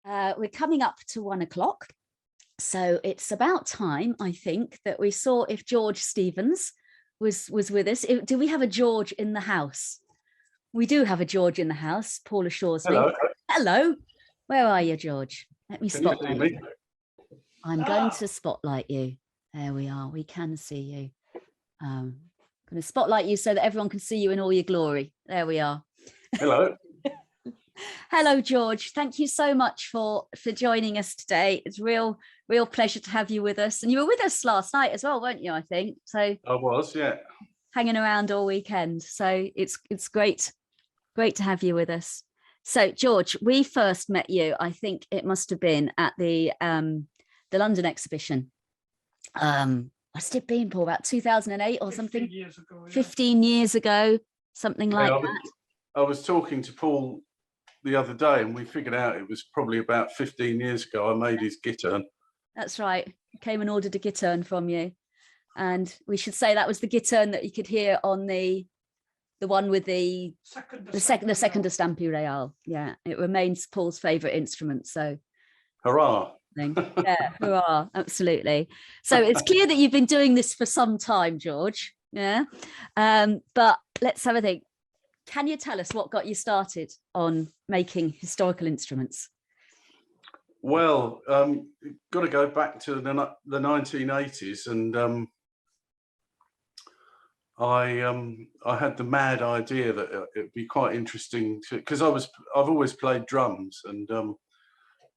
We're coming up to 1 o'clock. So it's about time, I think, that we saw if George Stevens was with us. Do we have a George in the house? We do have a George in the house, Paul assures me. Hello. Hello. Where are you, George? Let me spotlight you. I'm going to spotlight you. There we are. We can see you. I'm going to spotlight you so that everyone can see you in all your glory. There we are. Hello. Hello, George. Thank you so much for joining us today. It's real pleasure to have you with us. And you were with us last night as well, weren't you? I think so. I was, yeah. Hanging around all weekend. So it's great to have you with us. So, George, we first met you. I think it must have been at the London exhibition. Must have been, Paul, about 2008 or something. 15 years ago. Yeah. 15 years ago, something like that. I was talking to Paul the other day, and we figured out it was probably about 15 years ago I made his gittern. That's right. Came and ordered a gittern from you, and we should say that was the gittern that you could hear on the one with the second Stampy Real. Yeah, it remains Paul's favourite instrument. So, hurrah! Yeah, hurrah! Absolutely. So it's clear that you've been doing this for some time, George. Yeah, but let's have a think. Can you tell us what got you started on making historical instruments? Well, got to go back to the 1980s, and I had the mad idea that it'd be quite interesting because I've always played drums, and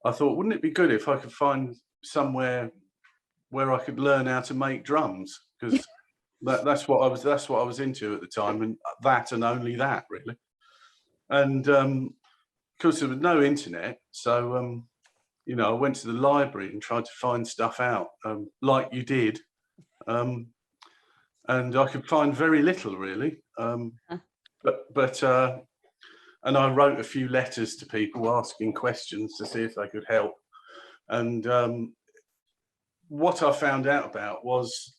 I thought, wouldn't it be good if I could find somewhere where I could learn how to make drums, because that's what I was into at the time, and only that really. And of course there was no internet, so I went to the library and tried to find stuff out, like you did, and I could find very little really. And I wrote a few letters to people asking questions to see if they could help. And what I found out about was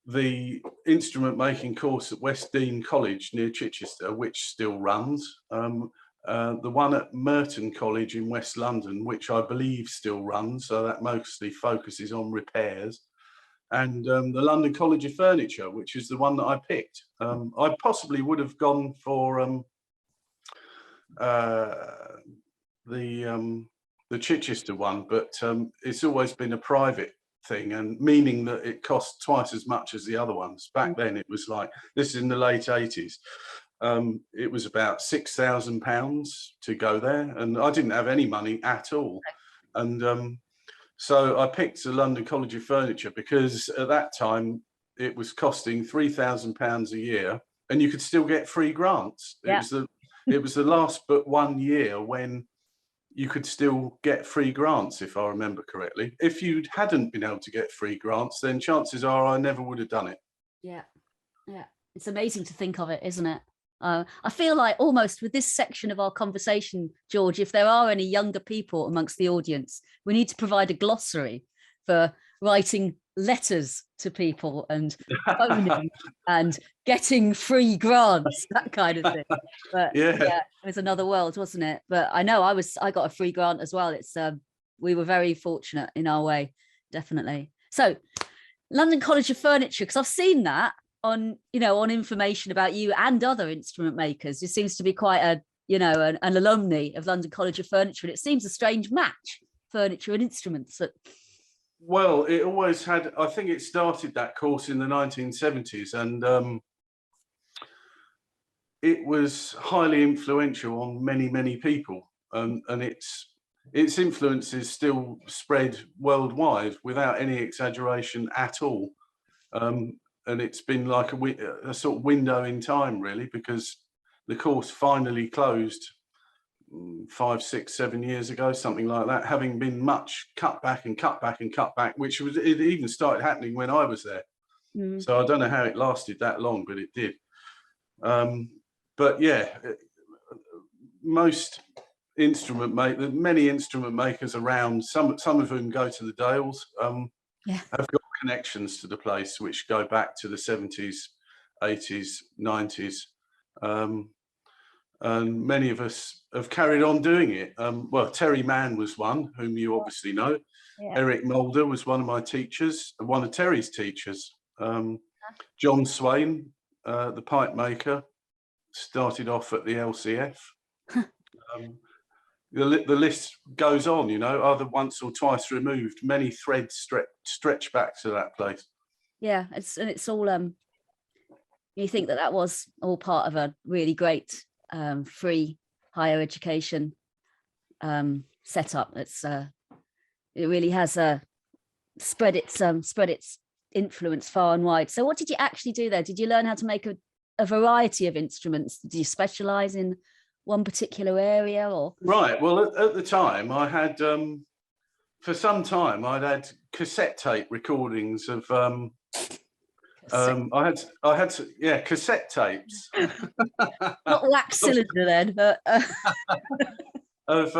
the instrument making course at West Dean College near Chichester, which still runs, the one at Merton College in West London, which I believe still runs, so that mostly focuses on repairs, and the London College of Furniture, which is the one that I picked. I possibly would have gone for the Chichester one, but it's always been a private thing, and meaning that it cost twice as much as the other ones. Back then it was like, this is in the late 80s, it was about £6,000 to go there, and I didn't have any money at all. And so I picked the London College of Furniture because at that time it was costing £3,000 a year, and you could still get free grants. Yeah. It was the last but 1 year when you could still get free grants, if I remember correctly. If you hadn't been able to get free grants, then chances are I never would have done it. Yeah, it's amazing to think of it, isn't it? I feel like almost with this section of our conversation, George, if there are any younger people amongst the audience, we need to provide a glossary for writing letters to people and phoning and getting free grants, that kind of thing. But yeah, it was another world, wasn't it? But I know I got a free grant as well. It's we were very fortunate in our way, definitely. So London College of Furniture, because I've seen that on information about you and other instrument makers. It seems to be quite an alumni of London College of Furniture, and it seems a strange match, furniture and instruments. Well, it always had. I think it started that course in the 1970s, and it was highly influential on many people, and its influence is still spread worldwide without any exaggeration at all. And it's been like a sort of window in time, really, because the course finally closed 5, 6, 7 years ago, something like that, having been much cut back, which it even started happening when I was there. So I don't know how it lasted that long, but it did. But yeah, many instrument makers around, some of whom go to the Dales, have got connections to the place which go back to the 70s, 80s, 90s. and many of us have carried on doing it. Well, Terry Mann was one, whom you obviously know. Yeah. Eric Mulder was one of my teachers, and one of Terry's teachers. John Swain, the pipe maker, started off at the LCF. The list goes on, you know, either once or twice removed. Many threads stretch back to that place. Yeah, it's all you think that was all part of a really great free higher education setup. It really has spread its influence far and wide. So what did you actually do there? Did you learn how to make a variety of instruments? Did you specialize in one particular area, or? Right. Well, at the time, I had for some time I'd had cassette tape recordings of. I had cassette tapes. Not wax cylinder then, but of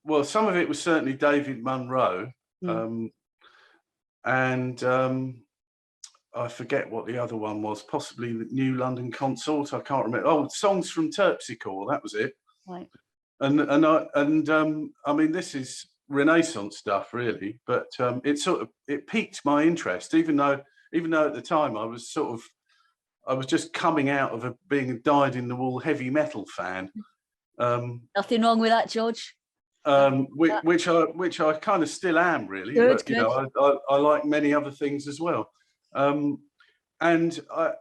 well, some of it was certainly David Munro, and I forget what the other one was, possibly the New London Consort. I can't remember. Oh, songs from Terpsichore, that was it. Right. And I mean, this is Renaissance stuff, really, but it piqued my interest, even though at the time I was just coming out of being a dyed-in-the-wool heavy metal fan. Nothing wrong with that, George. Which I kind of still am, really. Good, but, you know, I like many other things as well, and I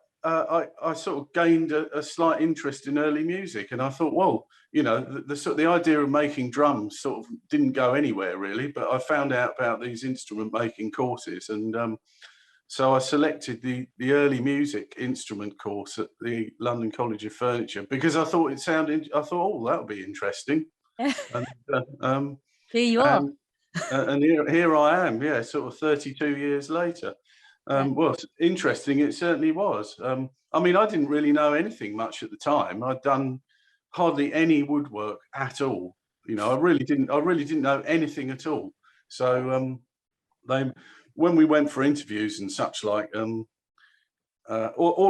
sort of gained a slight interest in early music, and I thought, well, you know, the idea of making drums sort of didn't go anywhere really, but I found out about these instrument making courses, and so I selected the early music instrument course at the London College of Furniture because I thought oh, that would be interesting. And here you are. And here I am, yeah, sort of 32 years later. Well, interesting, it certainly was. I mean, I didn't really know anything much at the time. I'd done hardly any woodwork at all. You know, I really didn't know anything at all. So when we went for interviews and such like, all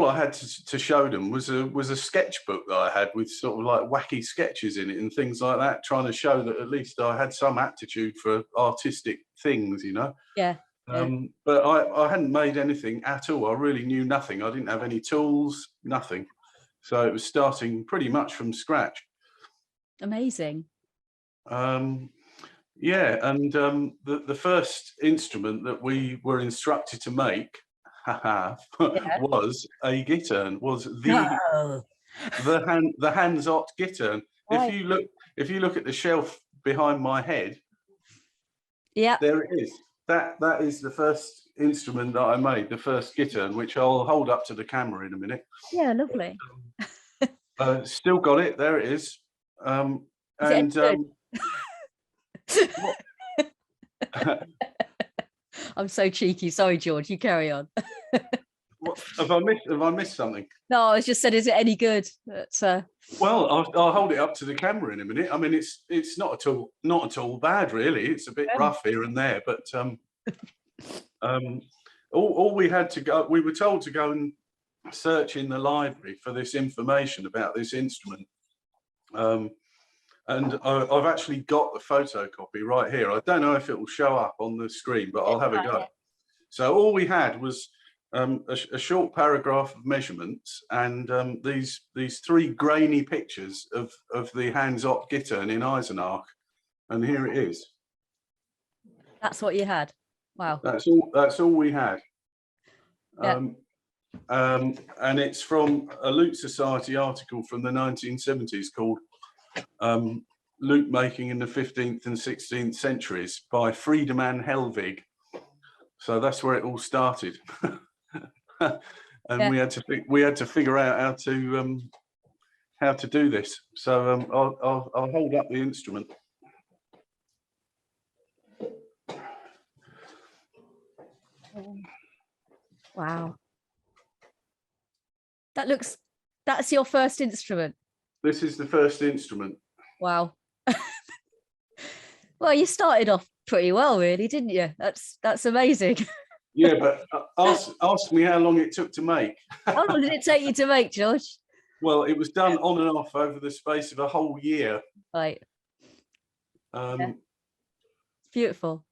I had to show them was a sketchbook that I had with sort of like wacky sketches in it and things like that, trying to show that at least I had some aptitude for artistic things, you know. Yeah. But I hadn't made anything at all. I really knew nothing. I didn't have any tools, nothing. So it was starting pretty much from scratch. Amazing. Yeah, and the first instrument that we were instructed to make was a gittern, was the hands-ot gittern. Right. If you look at the shelf behind my head, yeah, there it is. That is the first instrument that I made, the first gittern, which I'll hold up to the camera in a minute. Yeah, lovely. Still got it. There it is. And I'm so cheeky. Sorry, George. You carry on. Have I missed something? No, I just said, is it any good? Well, I'll hold it up to the camera in a minute. I mean, it's not at all bad, really. It's a bit rough here and there, but all we had to go. We were told to go and search in the library for this information about this instrument. And I've actually got the photocopy right here. I don't know if it will show up on the screen, but I'll have a go. So all we had was a short paragraph of measurements and these three grainy pictures of the hands-ot gittern in Eisenach, and here it is. That's what you had. Wow. That's all we had. Yeah. And it's from a Lute Society article from the 1970s called Lute Making in the 15th and 16th Centuries by Friedemann Helvig. So that's where it all started. And we had to figure out how to do this. So I'll hold up the instrument. Wow. That's your first instrument. This is the first instrument. Wow. Well, you started off pretty well, really, didn't you? That's amazing. Yeah, but ask me how long it took to make. How long did it take you to make, George? Well, it was done on and off over the space of a whole year. Right. Um, It's beautiful.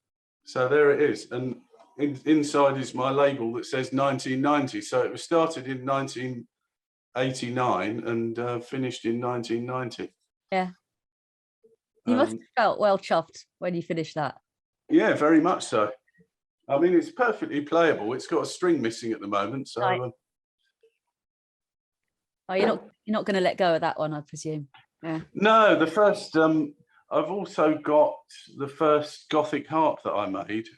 So there it is, and inside is my label that says 1990. So it was started in 1989 and finished in 1990. Yeah. You must have felt well chuffed when you finished that. Yeah, very much so. I mean, it's perfectly playable. It's got a string missing at the moment, so. Right. Oh, you're not going to let go of that one, I presume. Yeah. No, the first. I've also got the first Gothic harp that I made.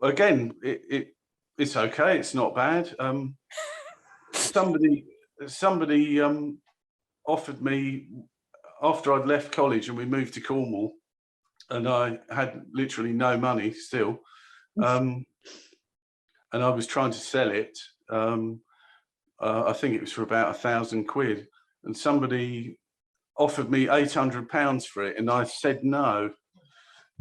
Again, it's okay. It's not bad. Somebody offered me after I'd left college and we moved to Cornwall, and I had literally no money still, and I was trying to sell it. I think it was for about £1,000, and somebody offered me £800 for it, and I said no.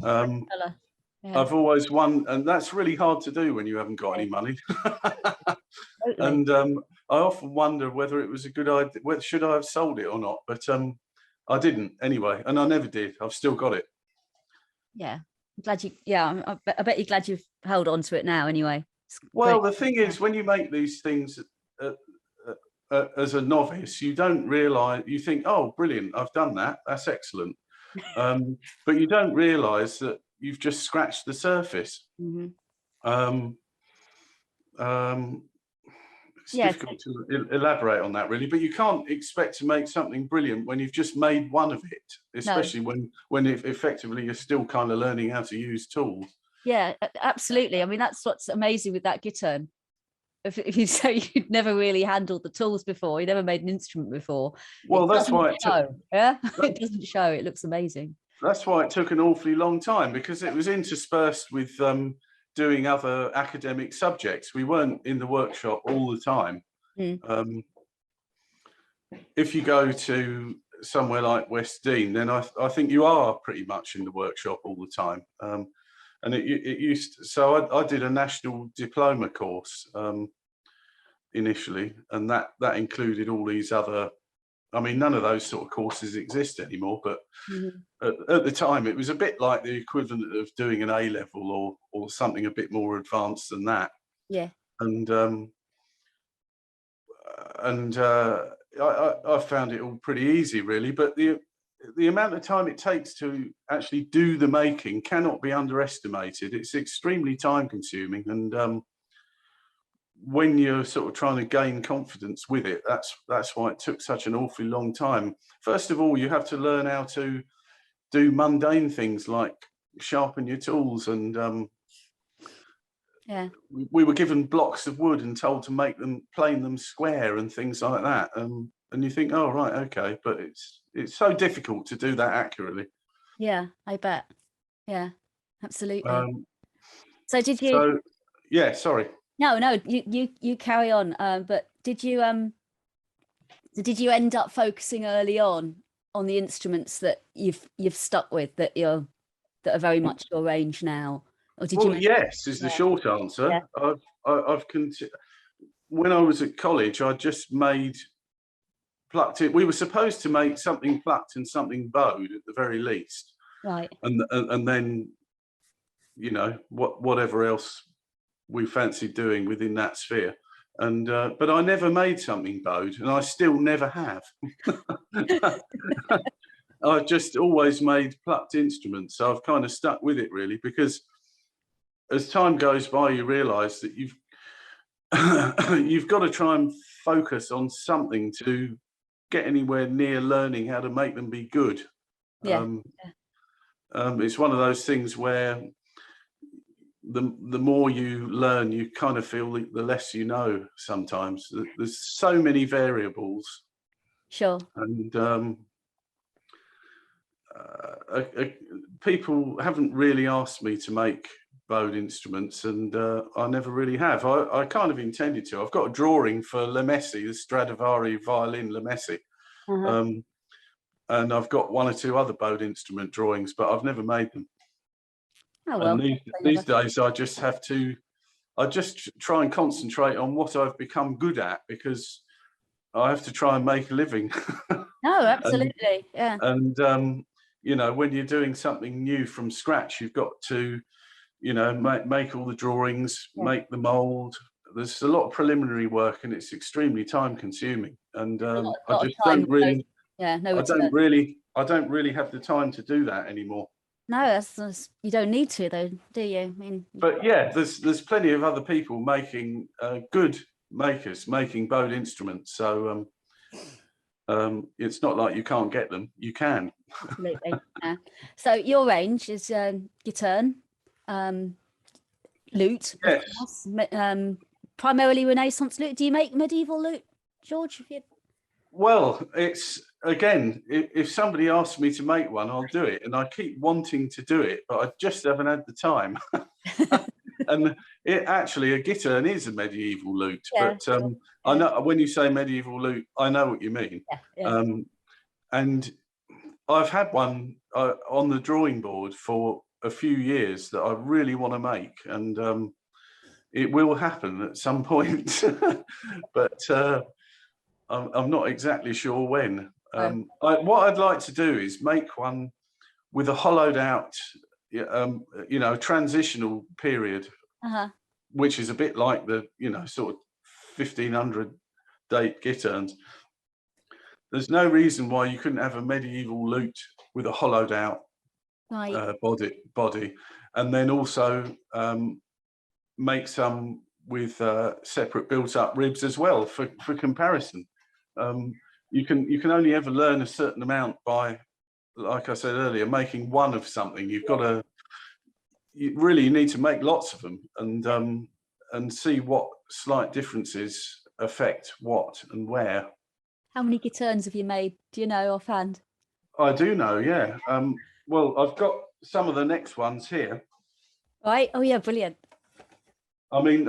I've always won, and that's really hard to do when you haven't got any money. And I often wonder whether it was a good idea, whether should I have sold it or not, but I didn't anyway, and I never did. I've still got it. Yeah, I'm glad you. Yeah, I bet you're glad you've held on to it now. Anyway. Well, the thing is, when you make these things as a novice, you don't realise. You think, "Oh, brilliant! I've done that. That's excellent," but you don't realise that you've just scratched the surface. It's difficult to elaborate on that, really, but you can't expect to make something brilliant when you've just made one of it, especially when effectively you're still kind of learning how to use tools. Yeah, absolutely. I mean, that's what's amazing with that guitar. If you say you'd never really handled the tools before, you never made an instrument before. Well, that's why it show. Yeah, it doesn't show. It looks amazing. That's why it took an awfully long time, because it was interspersed with doing other academic subjects. We weren't in the workshop all the time. If you go to somewhere like West Dean, then I think you are pretty much in the workshop all the time. And it used to, so I did a national diploma course initially, and that included all these other. I mean, none of those sort of courses exist anymore, but at the time it was a bit like the equivalent of doing an A-level or something a bit more advanced than that. Yeah. And I found it all pretty easy, really, but the amount of time it takes to actually do the making cannot be underestimated. It's extremely time consuming, and when you're sort of trying to gain confidence with it, that's why it took such an awfully long time. First of all, you have to learn how to do mundane things like sharpen your tools, and we were given blocks of wood and told to plane them square and things like that. And you think, oh right, okay, but it's so difficult to do that accurately. Yeah, I bet. Yeah, absolutely. So did you? So yeah, sorry. No, you carry on. But did you end up focusing early on the instruments that you've stuck with that are very much your range now, or did you? Well, yes, is the short answer. Yeah. When I was at college, I just made plucked it. We were supposed to make something plucked and something bowed at the very least, right? And then, you know, whatever else we fancied doing within that sphere. And but I never made something bowed, and I still never have. I've just always made plucked instruments, so I've kind of stuck with it, really, because as time goes by, you realise that you've got to try and focus on something to get anywhere near learning how to make them be good. It's one of those things where the more you learn, you kind of feel the less you know sometimes. There's so many variables. Sure. And people haven't really asked me to make bowed instruments, and I never really have. I kind of intended to. I've got a drawing for Lemessi, the Stradivari violin Lemessi. And I've got one or two other bowed instrument drawings, but I've never made them. Oh And well. these days I just try and concentrate on what I've become good at, because I have to try and make a living. No, and absolutely. Yeah. and you know, when you're doing something new from scratch, you've got to, you know, make all the drawings, Yeah. make the mold. There's a lot of preliminary work, and it's extremely time consuming. And A I lot of just time. don't really, Yeah. No I return. I don't really have the time to do that anymore. No, that's you don't need to though, do you? I mean, But yeah, there's plenty of other people making good makers, making bowed instruments. So it's not like you can't get them. You can. absolutely. Yeah. So your range is guitar, lute, of Yes. course, primarily Renaissance lute. Do you make medieval lute, George? Well, it's again, if somebody asks me to make one, I'll do it, and I keep wanting to do it, but I just haven't had the time. And it actually, a guitar is a medieval lute, Yeah, but I know when you say medieval lute, I know what you mean. yeah. And I've had one on the drawing board for a few years that I really want to make, and it will happen at some point. But I'm not exactly sure when. What I'd like to do is make one with a hollowed out, you know, transitional period, which is a bit like the, you know, sort of 1500 date guitars. There's no reason why you couldn't have a medieval lute with a hollowed out body, and then also make some with separate built up ribs as well for comparison. You can only ever learn a certain amount by, like I said earlier, making one of something. You've got to, you really need to make lots of them, and see what slight differences affect what and where. How many guitars have you made? Do you know offhand? I do know, yeah. Well, I've got some of the next ones here. Right. Oh yeah, brilliant. I mean,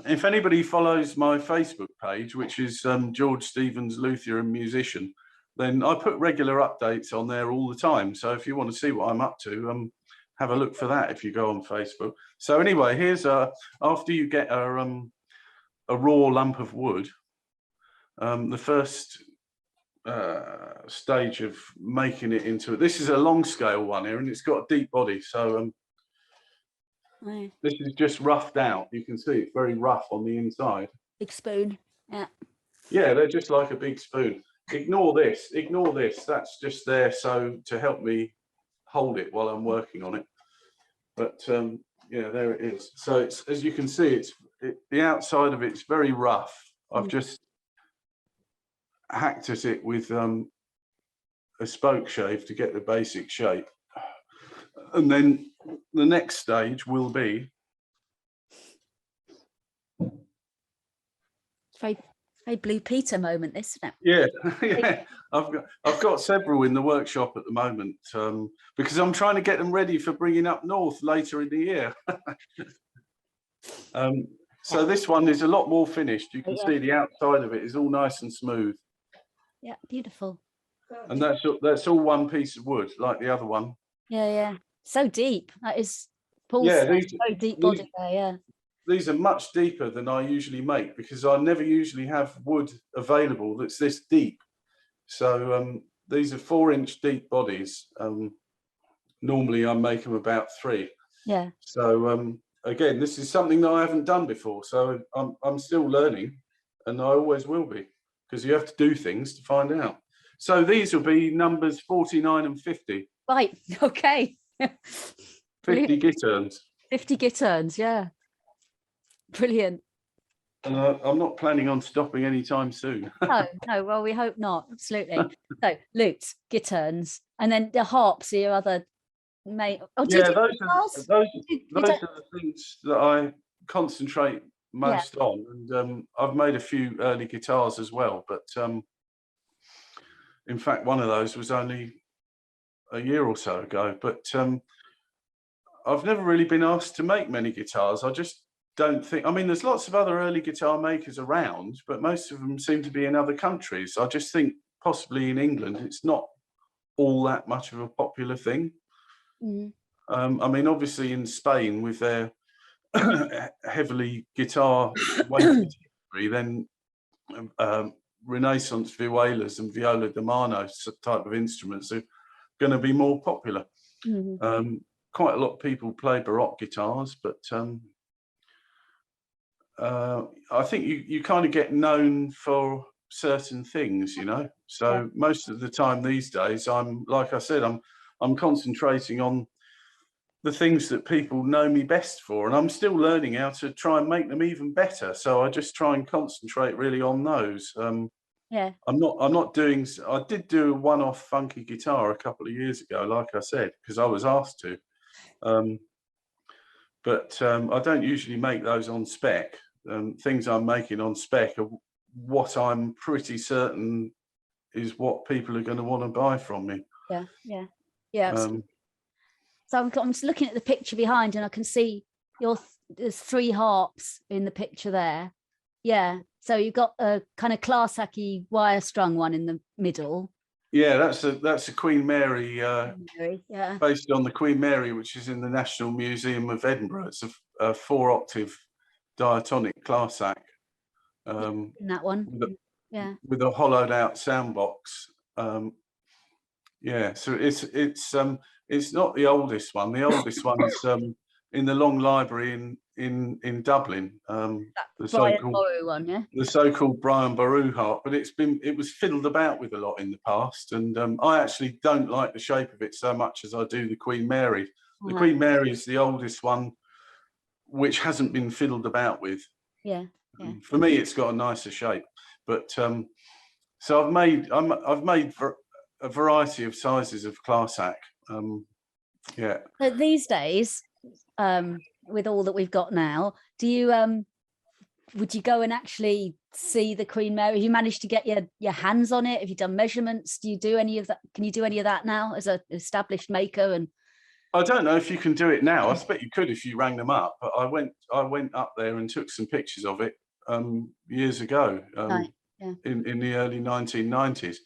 if anybody follows my Facebook page, which is George Stevens, luthier and musician, then I put regular updates on there all the time. So if you want to see what I'm up to, have a look for that if you go on Facebook. So anyway, here's after you get a raw lump of wood, the first stage of making it into, this is a long scale one here, and it's got a deep body. So this is just roughed out. You can see it's very rough on the inside. Big spoon. Yeah. Yeah, they're just like a big spoon. Ignore this. Ignore this. That's just there so to help me hold it while I'm working on it. But yeah, there it is. So it's, as you can see, the outside of it's very rough. I've just hacked at it with a spoke shave to get the basic shape. And then the next stage will be, It's very Blue Peter moment, isn't it? yeah, yeah. I've got several in the workshop at the moment, because I'm trying to get them ready for bringing up north later in the year. So this one is a lot more finished. You can see the outside of it is all nice and smooth. Yeah, beautiful. And that's all one piece of wood, like the other one. Yeah, yeah. So deep. That is Paul's very deep body there, yeah. These are much deeper than I usually make, because I never usually have wood available that's this deep. So these are 4-inch deep bodies. Normally I make them about 3. Yeah. So again, this is something that I haven't done before. So I'm still learning, and I always will be, because you have to do things to find out. So these will be numbers 49 and 50. Right. Okay. 50 guitars. 50 guitars, yeah. Brilliant. And I'm not planning on stopping anytime soon. No, well, we hope not. Absolutely. So lutes, guitars, and then the harps are your other main. Oh, yeah, those are the things that I concentrate most on. And I've made a few early guitars as well, but in fact, one of those was only a year or so ago. But I've never really been asked to make many guitars. I just don't think, I mean, there's lots of other early guitar makers around, but most of them seem to be in other countries. I just think possibly in England, it's not all that much of a popular thing. I mean, obviously in Spain with their heavily guitar weighted history, then Renaissance violas and viola da mano type of instruments are going to be more popular. Mhm. Quite a lot of people play Baroque guitars, but I think you kind of get known for certain things, you know. So most of the time these days, like I said, I'm concentrating on the things that people know me best for, and I'm still learning how to try and make them even better. So I just try and concentrate really on those. Yeah. I'm not doing. I did do a one-off funky guitar a couple of years ago, like I said, because I was asked to. But I don't usually make those on spec. Things I'm making on spec are what I'm pretty certain is what people are going to want to buy from me. Yeah. Yeah. Yeah. Absolutely. So I'm just looking at the picture behind, and I can see there's 3 harps in the picture there. Yeah. So you've got a kind of classic-y wire strung one in the middle. Yeah, that's a Queen Mary, Yeah. based on the Queen Mary, which is in the National Museum of Edinburgh. It's a 4-octave diatonic classic. In that one. With a hollowed out sound box. Yeah, so it's not the oldest one. The oldest one's in the Long Library in Dublin. The Brian so-called Boru one, yeah. the so-called Brian Boru harp, but it was fiddled about with a lot in the past, and I actually don't like the shape of it so much as I do the Queen Mary. The Queen Mary is the oldest one, which hasn't been fiddled about with. Yeah. For me, it's got a nicer shape, but so I've made a variety of sizes of classic. Yeah. But these days, with all that we've got now, do you would you go and actually see the Queen Mary? Have you managed to get your hands on it? Have you done measurements? Do you do any of that? Can you do any of that now as an established maker? And I don't know if you can do it now. I expect you could if you rang them up. But I went up there and took some pictures of it years ago, in the early 1990s.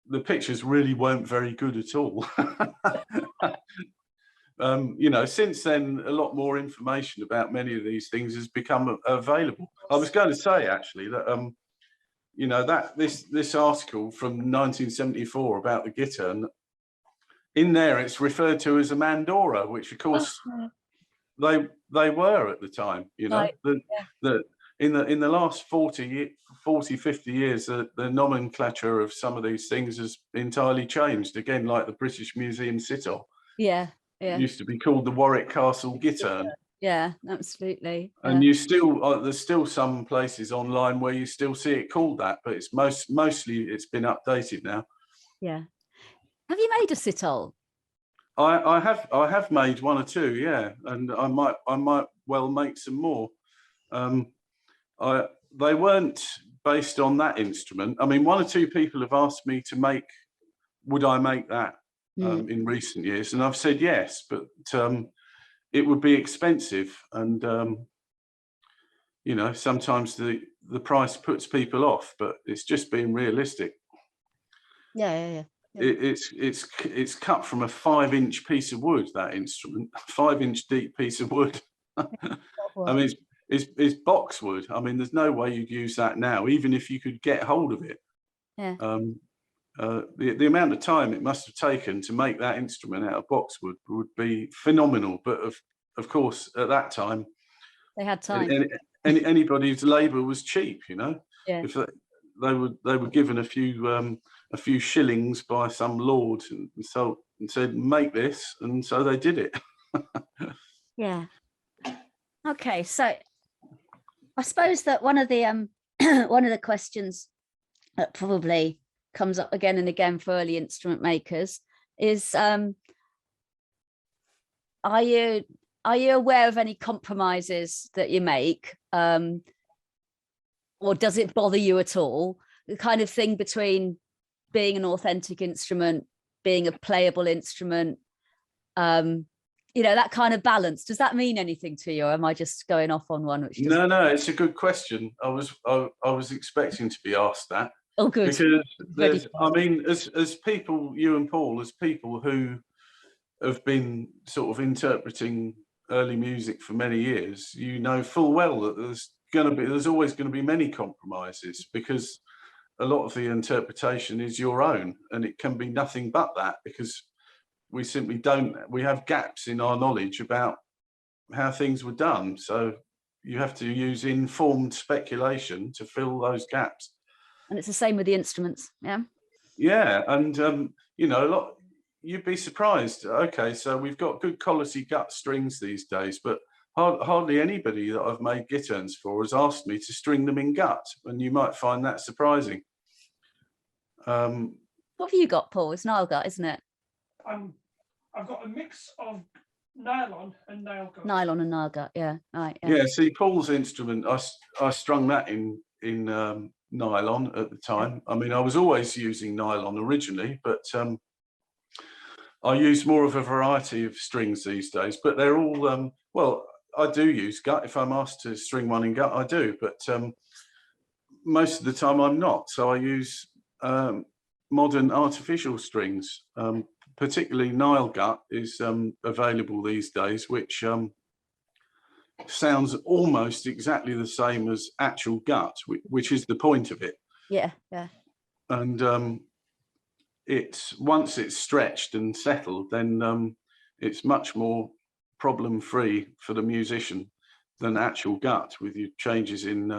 The pictures really weren't very good at all. You know, since then, a lot more information about many of these things has become available. I was going to say actually that you know, that this article from 1974 about the guitar, and in there it's referred to as a Mandora, which of course they were at the time. You know, that in the last 40, 50 years, the nomenclature of some of these things has entirely changed. Again, like the British Museum sitar. Yeah. It used to be called the Warwick Castle Guitar. Yeah, absolutely. And you still there's still some places online where you still see it called that, but it's mostly it's been updated now. Yeah. Have you made a sitar? I have made 1 or 2, yeah, and I might well make some more. They weren't based on that instrument. I mean, 1 or 2 people have asked me to make, would I make that in recent years, and I've said yes, but it would be expensive, and you know, sometimes the price puts people off, but it's just being realistic. Yeah. It's cut from a 5-inch piece of wood. That instrument, 5-inch deep piece of wood. I mean, it's boxwood. I mean, there's no way you'd use that now, even if you could get hold of it. Yeah. The amount of time it must have taken to make that instrument out of boxwood would be phenomenal. But of course, at that time, they had time. Anybody's labour was cheap, you know. Yeah. If they were given a few shillings by some lord and said make this, and so they did it. Yeah. Okay, so I suppose that one of the one of the questions that probably comes up again and again for early instrument makers is are you aware of any compromises that you make, or does it bother you at all, the kind of thing between being an authentic instrument, being a playable instrument, you know, that kind of balance? Does that mean anything to you, or am I just going off on one which doesn't? No, it's a good question. I was expecting to be asked that. Oh, good. Because I mean, as people, you and Paul, as people who have been sort of interpreting early music for many years, you know full well that there's always going to be many compromises, because a lot of the interpretation is your own, and it can be nothing but that, because we have gaps in our knowledge about how things were done. So you have to use informed speculation to fill those gaps. And it's the same with the instruments. Yeah. Yeah, and you'd be surprised. Okay, so we've got good quality gut strings these days, but hardly anybody that I've made gitterns for has asked me to string them in gut, and you might find that surprising. What have you got, Paul? It's Nile gut, isn't it? I've got a mix of nylon and nail gut. Nylon and Nile gut, yeah. Right. Yeah. See, Paul's instrument, I strung that in nylon at the time. I mean, I was always using nylon originally, but I use more of a variety of strings these days. But they're all well, I do use gut. If I'm asked to string one in gut, I do. But most of the time, I'm not. So I use modern artificial strings. Particularly Nile gut is available these days, which sounds almost exactly the same as actual gut, which is the point of it. Yeah, yeah. And once it's stretched and settled, then it's much more problem-free for the musician than actual gut, with your changes in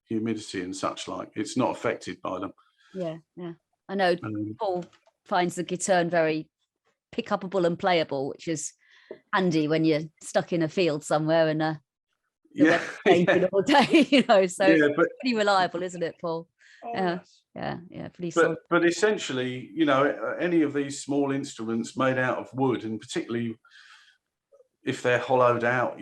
humidity and such like. It's not affected by them. Yeah, yeah. I know Paul finds the guitar very pick-upable and playable, which is handy when you're stuck in a field somewhere and the weather's changing all day, so it's pretty reliable, isn't it, Paul? Oh, yes. Yeah, pretty solid. But essentially, any of these small instruments made out of wood, and particularly if they're hollowed out,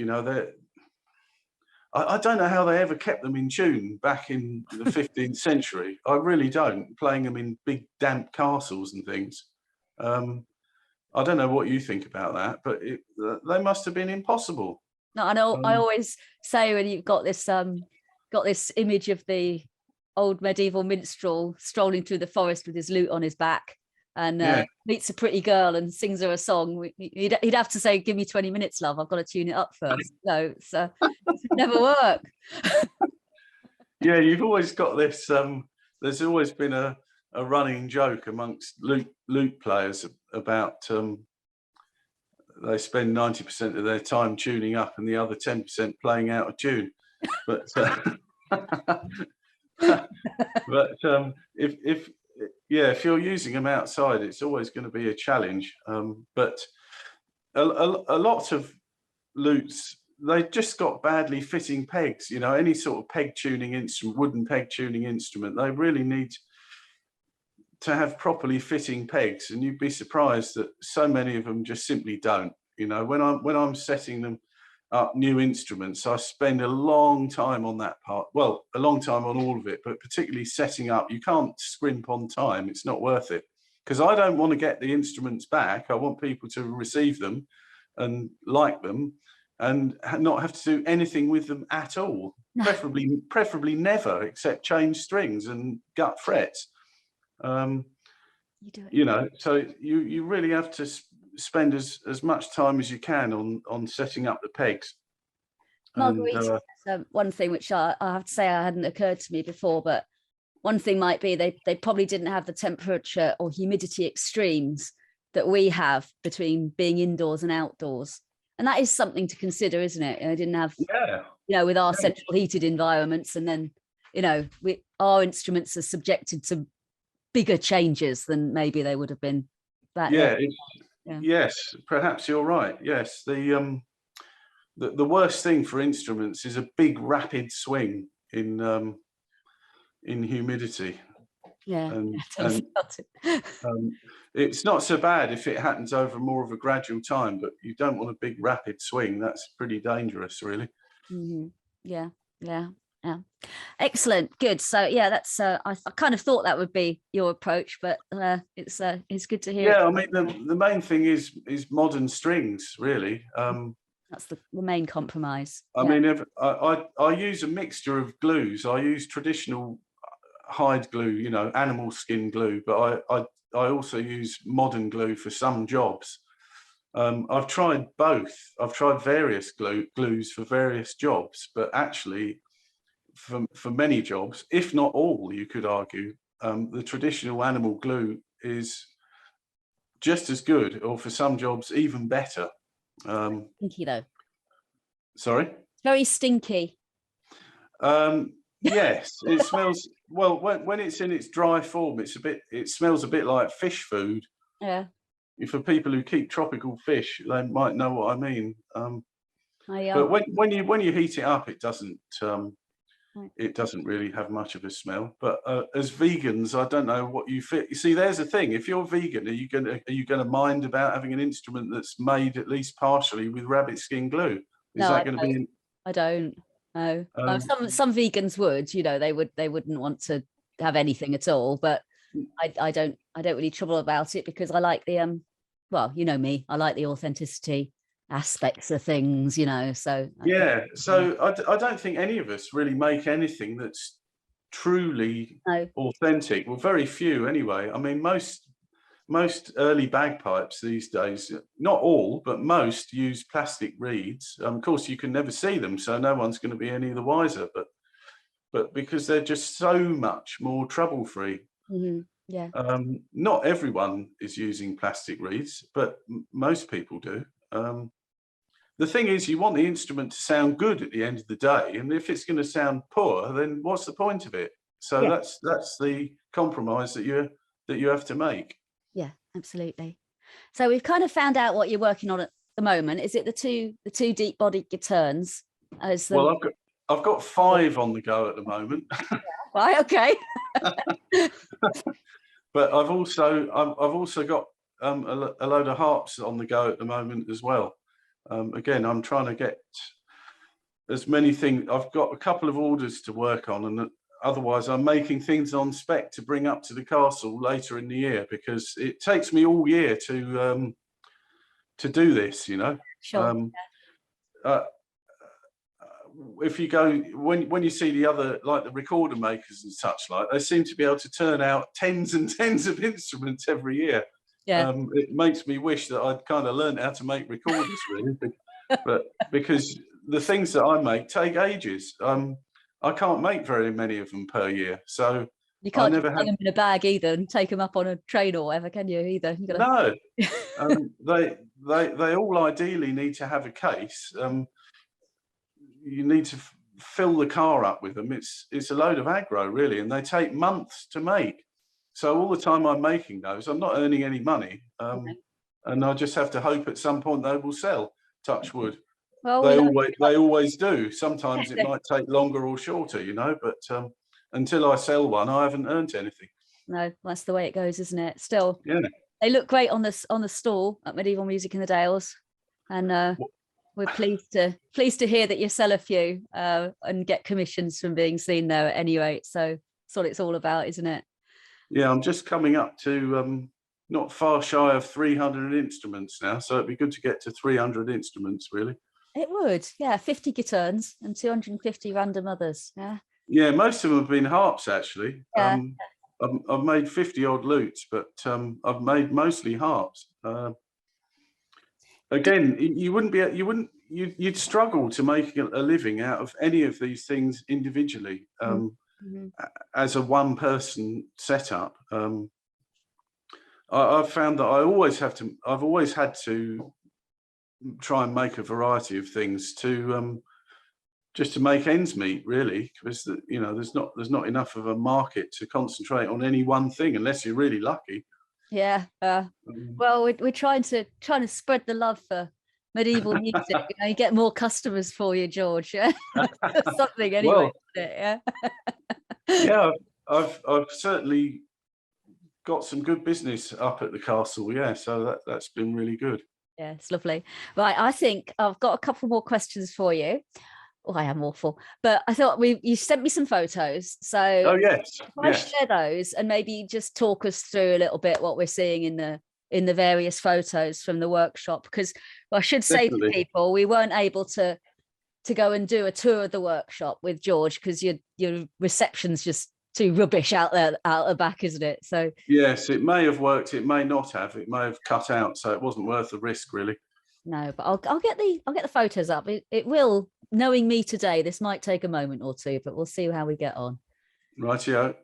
I don't know how they ever kept them in tune back in the 15th century. I really don't, playing them in big damp castles and things. I don't know what you think about that, but they must have been impossible. No, I know. I always say, when you've got this image of the old medieval minstrel strolling through the forest with his lute on his back, and meets a pretty girl and sings her a song, he'd have to say, "Give me 20 minutes, love. I've got to tune it up first." So it never work. Yeah, you've always got this. There's always been a running joke amongst lute players about they spend 90% of their time tuning up and the other 10% playing out of tune. But if you're using them outside, it's always going to be a challenge. But a lot of lutes, they just got badly fitting pegs. Any sort of peg tuning instrument, wooden peg tuning instrument, they really need to have properly fitting pegs, and you'd be surprised that so many of them just simply don't. When I'm setting them up, new instruments, I spend a long time on that part. Well, a long time on all of it, but particularly setting up. You can't scrimp on time. It's not worth it, because I don't want to get the instruments back. I want people to receive them and like them, and not have to do anything with them at all. Preferably never, except change strings and gut frets. So you really have to spend as much time as you can on setting up the pegs. Marguerite, one thing which I have to say hadn't occurred to me before, but one thing might be they probably didn't have the temperature or humidity extremes that we have between being indoors and outdoors, and that is something to consider, isn't it? They didn't have, with our central heated environments, and then our instruments are subjected to bigger changes than maybe they would have been back then. Yes, perhaps you're right. Yes, the worst thing for instruments is a big rapid swing in humidity. It's not so bad if it happens over more of a gradual time, but you don't want a big rapid swing. That's pretty dangerous, really. Mm-hmm. Yeah. Excellent. Good. So that's I kind of thought that would be your approach, but it's good to hear. Yeah, I mean the main thing is modern strings, really. That's the main compromise. I mean, I use a mixture of glues. I use traditional hide glue, animal skin glue, but I also use modern glue for some jobs. I've tried both. I've tried various glues for various jobs, but actually for many jobs, if not all, you could argue, the traditional animal glue is just as good, or for some jobs even better. Stinky though. Sorry? It's very stinky. Yes, it smells, well, when it's in its dry form, it smells a bit like fish food. Yeah. For people who keep tropical fish, they might know what I mean. I, But when you heat it up, it doesn't right. really have much of a smell. But as vegans, I don't know what you feel. You see, there's the thing. If you're vegan, are you gonna mind about having an instrument that's made at least partially with rabbit skin glue? Is No, that going to be? I don't. No. Um, Some vegans would, you know, they wouldn't want to have anything at all, but I don't really trouble about it because I like the well, you know me, I like the authenticity aspects of things, you know, so yeah. So I don't think any of us really make anything that's truly no. authentic. Well, very few anyway. I mean, most early bagpipes these days, not all, but most use plastic reeds. Of course, you can never see them, so no one's going to be any the wiser. But because they're just so much more trouble-free. Yeah. Not everyone is using plastic reeds, but most people do. The thing is, you want the instrument to sound good at the end of the day, and if it's going to sound poor, then what's the point of it? So Yeah. that's the compromise that you have to make. Yeah, absolutely. So we've kind of found out what you're working on at the moment. Is it the two deep bodied guitars? Well, I've got 5 on the go at the moment. Right, okay. But I've also got a load of harps on the go at the moment as well. Again, I'm trying to get as many things. I've got a couple of orders to work on, and otherwise I'm making things on spec to bring up to the castle later in the year, because it takes me all year to do this, you know. Sure. If you go, when you see the other, like the recorder makers and such, like, they seem to be able to turn out tens and tens of instruments every year. Yeah. It makes me wish that I'd kind of learned how to make recorders, really, but because the things that I make take ages. I can't make very many of them per year, so You I can't just never hang have. them in a bag either and take them up on a train or whatever, can you? Either you gotta... No, they all ideally need to have a case. You need to fill the car up with them. It's a load of aggro, really, and they take months to make. So all the time I'm making those, I'm not earning any money, and I just have to hope at some point they will sell. Touch wood. Well, They always do. Sometimes it might take longer or shorter, you know, but until I sell one, I haven't earned anything. No, that's the way it goes, isn't it? Still, Yeah. They look great on the stall at Medieval Music in the Dales, and we're pleased to hear that you sell a few and get commissions from being seen there at any rate. So that's what it's all about, isn't it? Yeah, I'm just coming up to not far shy of 300 instruments now, so it'd be good to get to 300 instruments, really. It would, yeah. 50 guitars and 250 random others. Yeah. Yeah, most of them have been harps, actually. Yeah. I've made 50 odd lutes, but I've made mostly harps. Again, you'd struggle to make a living out of any of these things individually, as a one-person setup. I've found that I've always had to try and make a variety of things to just to make ends meet, really, because you know there's not enough of a market to concentrate on any one thing unless you're really lucky. Yeah. Well, we're trying to spread the love for medieval music. You know, you get more customers for you, George. Yeah. Something anyway. Well, yeah. Yeah, I've certainly got some good business up at the castle. Yeah, so that's been really good. Yeah, it's lovely. Right, I think I've got a couple more questions for you. Oh, I am awful, but I thought you sent me some photos, so yes, I share those and maybe just talk us through a little bit what we're seeing in the various photos from the workshop, because I should say to people, we weren't able to go and do a tour of the workshop with George because your reception's just too rubbish out there out the back, isn't it? So yes, it may have worked, it may not have, it may have cut out, so it wasn't worth the risk, really. no, but I'll get the photos up. It will. Knowing me today, this might take a moment or two, but we'll see how we get on. Rightio.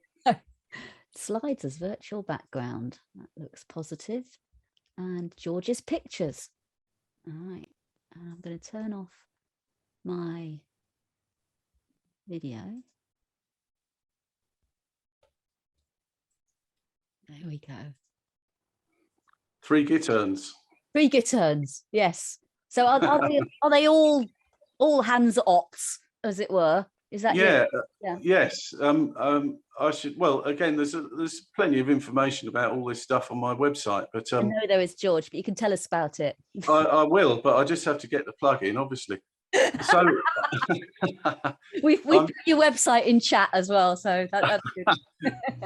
Slides as virtual background. That looks positive. And George's pictures. All right. And I'm going to turn off my video. There we go. 3 gitterns. 3 gitterns, yes. So are they all hands ops, as it were? Is that Yeah, yeah. Yes. I should. Well, again, there's plenty of information about all this stuff on my website, but I know there is, George, but you can tell us about it. I will, but I just have to get the plug in, obviously. So we put your website in chat as well, so that's good.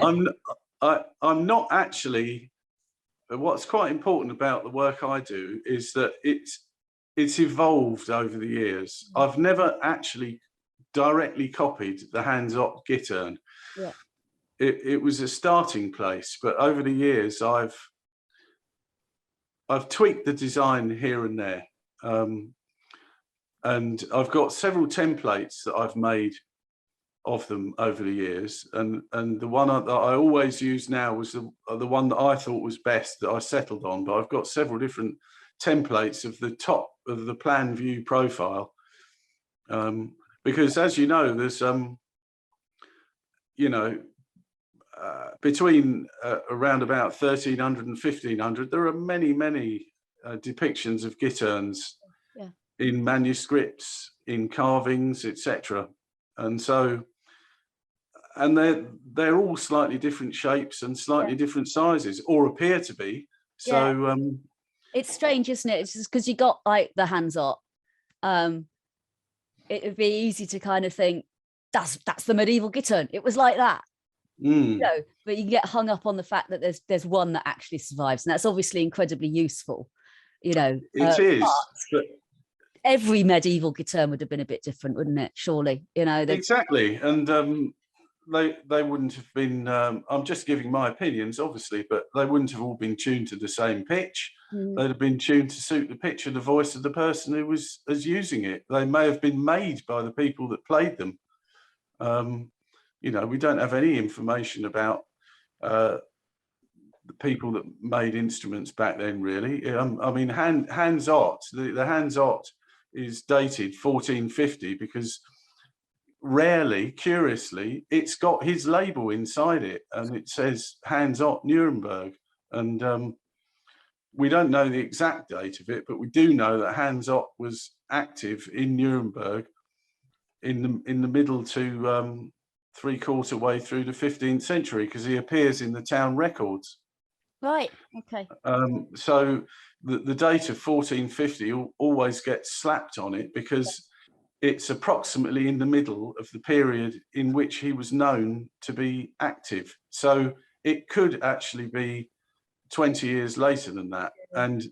I'm not actually. What's quite important about the work I do is that it's evolved over the years. I've never actually directly copied the hands-up gittern. Yeah. It was a starting place, but over the years I've tweaked the design here and there, and I've got several templates that I've made of them over the years, and the one that I always use now was the one that I thought was best, that I settled on. But I've got several different templates of the top of the plan view profile, because, as you know, there's between around about 1300 and 1500, there are many depictions of gitterns in manuscripts, in carvings, etc. And so, and they're all slightly different shapes and slightly different sizes, or appear to be. So it's strange, isn't it? It's just because you got like the hands up. It would be easy to kind of think that's the medieval gittern. It was like that. You know, but you get hung up on the fact that there's one that actually survives, and that's obviously incredibly useful. You know, it is. But every medieval gittern would have been a bit different, wouldn't it? Surely, you know. Exactly, and they wouldn't have been. I'm just giving my opinions, obviously, but they wouldn't have all been tuned to the same pitch. They'd have been tuned to suit the pitch and the voice of the person who was using it. They may have been made by the people that played them. You know, we don't have any information about the people that made instruments back then, really. I mean, Hans Ott, the Hans Ott is dated 1450 because rarely, curiously, it's got his label inside it, and it says Hans Ott Nuremberg. And we don't know the exact date of it, but we do know that Hans Ott was active in Nuremberg in the middle to 3/4 way through the 15th century, because he appears in the town records. Right. Okay. So the date of 1450 always gets slapped on it because it's approximately in the middle of the period in which he was known to be active. So it could actually be 20 years later than that. And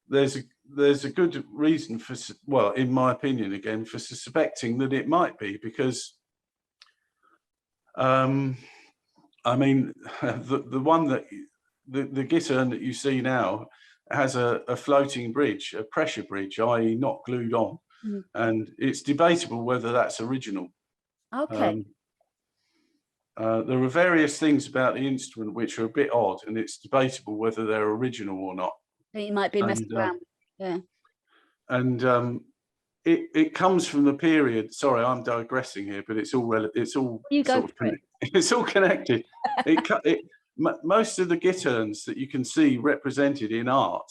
there's a good reason for, well, in my opinion, again, for suspecting that it might be, because I mean, the one that the gittern that you see now has a floating bridge, a pressure bridge, i.e. not glued on. And it's debatable whether that's original. Okay. There are various things about the instrument which are a bit odd, and it's debatable whether they're original or not. It might be messed around. Yeah. And it comes from the period. Sorry, I'm digressing here, but it's all it's all connected. Most of the gitterns that you can see represented in art,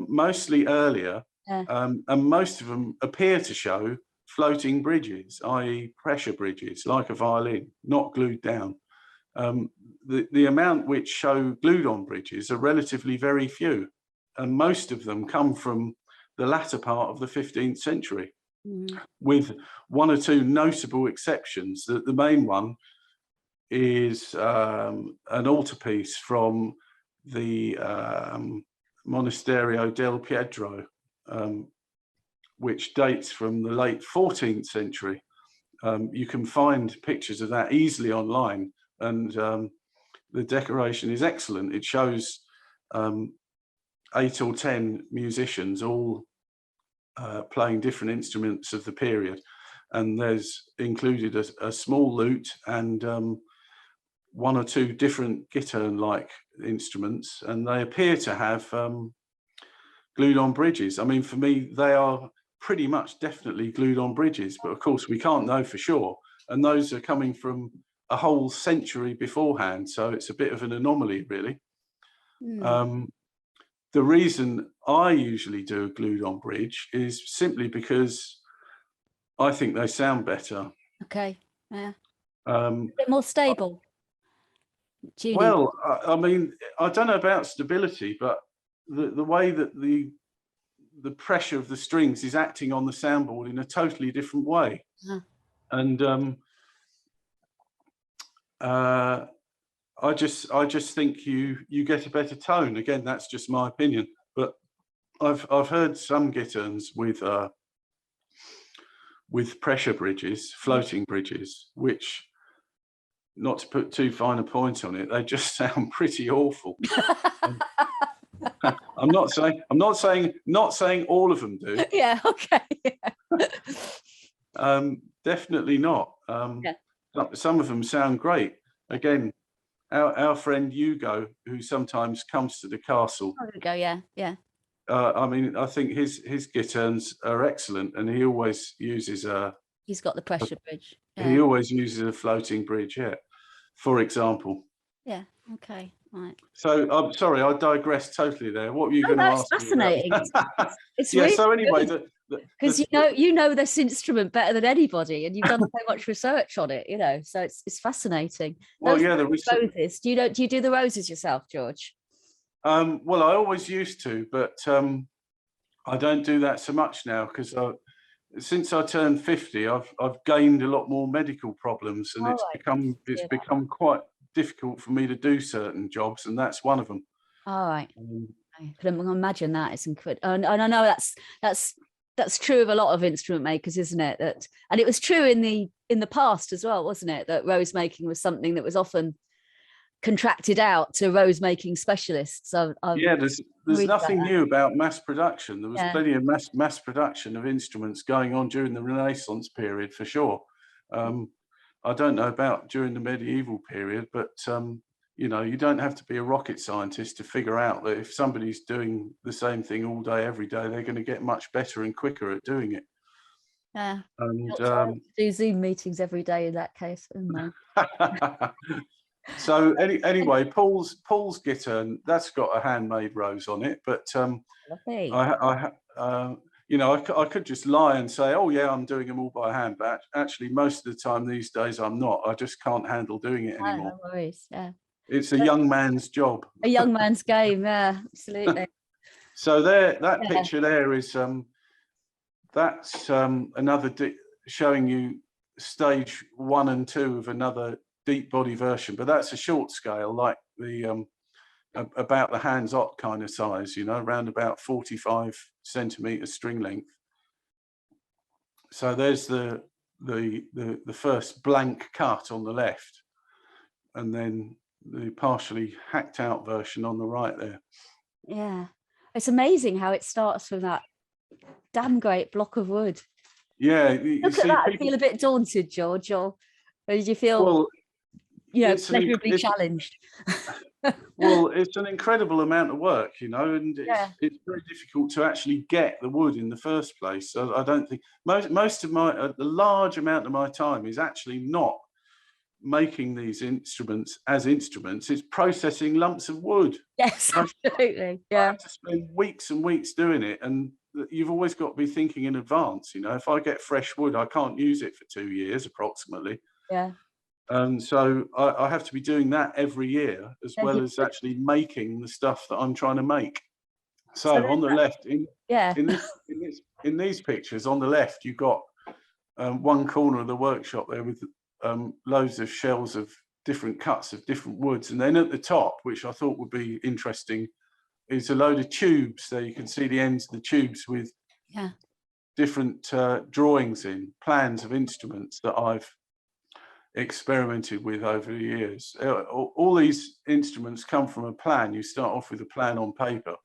mostly earlier, and most of them appear to show floating bridges, i.e. pressure bridges, like a violin, not glued down. The amount which show glued on bridges are relatively very few, and most of them come from the latter part of the 15th century, with one or two notable exceptions. The main one is an altarpiece from the Monasterio del Piedro, which dates from the late 14th century. You can find pictures of that easily online, and the decoration is excellent. It shows 8 or 10 musicians all playing different instruments of the period, and there's included a small lute and 1 or 2 different guitar-like instruments, and they appear to have glued on bridges. I mean, for me, they are pretty much definitely glued on bridges, but of course we can't know for sure, and those are coming from a whole century beforehand, so it's a bit of an anomaly, really. The reason I usually do a glued on bridge is simply because I think they sound better. Okay, yeah. A bit more stable tuning. Well, I mean, I don't know about stability, but the way that the pressure of the strings is acting on the soundboard in a totally different way. And I just think you get a better tone. Again, that's just my opinion, but I've heard some guitars with pressure bridges, floating bridges, which, not to put too fine a point on it, they just sound pretty awful. I'm not saying all of them do. Yeah, okay. Definitely not. Some of them sound great. Again, our friend Hugo, who sometimes comes to the castle. There we go. Yeah. I mean, I think his guitars are excellent, and he always uses He's got the pressure bridge. He always uses a floating bridge, for example. Yeah. Okay. Right. So I'm sorry, I digressed totally there. What were you going to ask? Fascinating. It's really so anyway, because you know this instrument better than anybody, and you've done so much research on it. So it's fascinating. Well, the roses. Do you do the roses yourself, George? Well, I always used to, but I don't do that so much now because since I turned 50, I've gained a lot more medical problems, and it's become quite difficult for me to do certain jobs, and that's one of them. All right. I can imagine that. It's incredible, and I know that's true of a lot of instrument makers, isn't it? And it was true in the past as well, wasn't it? That rose making was something that was often contracted out to rose making specialists. There's nothing new about mass production. There was plenty of mass production of instruments going on during the Renaissance period, for sure. I don't know about during the medieval period, but you don't have to be a rocket scientist to figure out that if somebody's doing the same thing all day, every day, they're going to get much better and quicker at doing it. Yeah. And do Zoom meetings every day in that case. So anyway, Paul's guitar, that's got a handmade rose on it, but I could just lie and say, oh yeah, I'm doing them all by hand, but actually most of the time these days I'm not. I just can't handle doing it anymore. No worries. Yeah, it's a young man's job. A young man's game. Yeah, absolutely. So that picture there is that's another showing you stage 1 and 2 of another deep body version, but that's a short scale, like the about the Hans Ott kind of size, around about 45 centimeters string length. So there's the first blank cut on the left, and then the partially hacked out version on the right there. Yeah, it's amazing how it starts from that damn great block of wood. Yeah, look at that. I feel a bit daunted, George, or did you feel pleasurably challenged? Well, it's an incredible amount of work, and it's very difficult to actually get the wood in the first place. So I don't think most of a large amount of my time is actually not making these instruments as instruments. It's processing lumps of wood. Yes, absolutely. Yeah, I have to spend weeks and weeks doing it, and you've always got to be thinking in advance. If I get fresh wood, I can't use it for 2 years approximately. Yeah. And so I have to be doing that every year, as well as actually making the stuff that I'm trying to make. So on the left, in these pictures, on the left, you've got one corner of the workshop there with loads of shells of different cuts of different woods. And then at the top, which I thought would be interesting, is a load of tubes. There you can see the ends of the tubes with different drawings in, plans of instruments that I've experimented with over the years. All these instruments come from a plan. You start off with a plan on paper,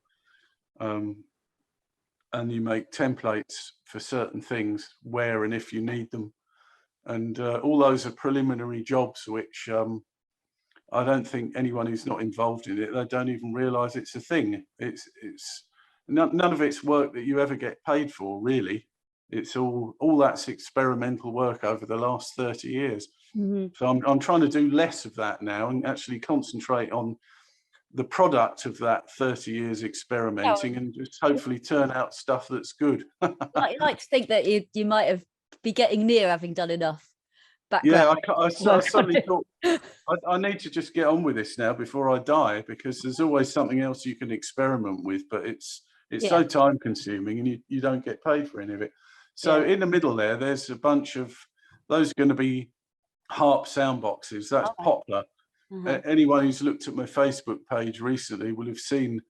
and you make templates for certain things where and if you need them. And all those are preliminary jobs, which I don't think anyone who's not involved in it, they don't even realise it's a thing. It's none of it's work that you ever get paid for, really. It's all that's experimental work over the last 30 years. So I'm trying to do less of that now and actually concentrate on the product of that 30 years experimenting and just hopefully turn out stuff that's good. I like to think that you might be getting near having done enough background. Yeah, I suddenly thought I need to just get on with this now before I die, because there's always something else you can experiment with, but it's so time consuming and you don't get paid for any of it. So in the middle there's a bunch of, those are going to be harp sound boxes. That's Poplar. Anyone who's looked at my Facebook page recently will have seen